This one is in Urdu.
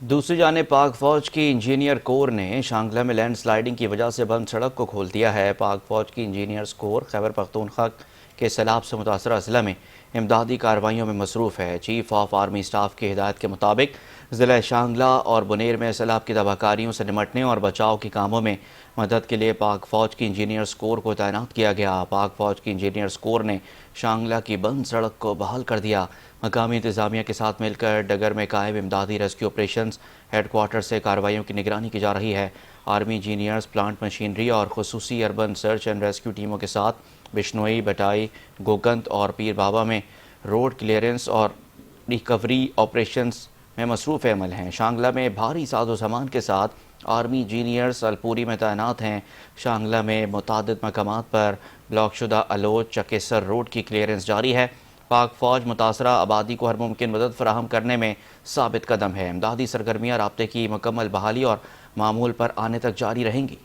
دوسری جانب پاک فوج کی انجینئر کور نے شانگلہ میں لینڈ سلائیڈنگ کی وجہ سے بند سڑک کو کھول دیا ہے۔ پاک فوج کی انجینئرز کور خیبر پختونخوا کے سیلاب سے متاثرہ اضلاع میں امدادی کارروائیوں میں مصروف ہے۔ چیف آف آرمی اسٹاف کی ہدایت کے مطابق ضلع شانگلہ اور بنیر میں سیلاب کی تباہ کاریوں سے نمٹنے اور بچاؤ کے کاموں میں مدد کے لیے پاک فوج کی انجینئرز کور کو تعینات کیا گیا۔ پاک فوج کی انجینئرز کور نے شانگلہ کی بند سڑک کو بحال کر دیا۔ مقامی انتظامیہ کے ساتھ مل کر ڈگر میں قائم امدادی ریسکیو آپریشنز ہیڈ کوارٹر سے کارروائیوں کی نگرانی کی جا رہی ہے۔ آرمی انجینئرز پلانٹ مشینری اور خصوصی اربن سرچ اینڈ ریسکیو ٹیموں کے ساتھ بشنوئی، بٹائی، گوگند اور پیر بابا میں روڈ کلیئرنس اور ریکوری آپریشنز میں مصروف عمل ہیں۔ شانگلہ میں بھاری ساز و سامان کے ساتھ آرمی انجینئرز الپوری میں تعینات ہیں۔ شانگلہ میں متعدد مقامات پر بلاک شدہ الوچ چکیسر روڈ کی کلیئرنس جاری ہے۔ پاک فوج متاثرہ آبادی کو ہر ممکن مدد فراہم کرنے میں ثابت قدم ہے۔ امدادی سرگرمیاں رابطے کی مکمل بحالی اور معمول پر آنے تک جاری رہیں گی۔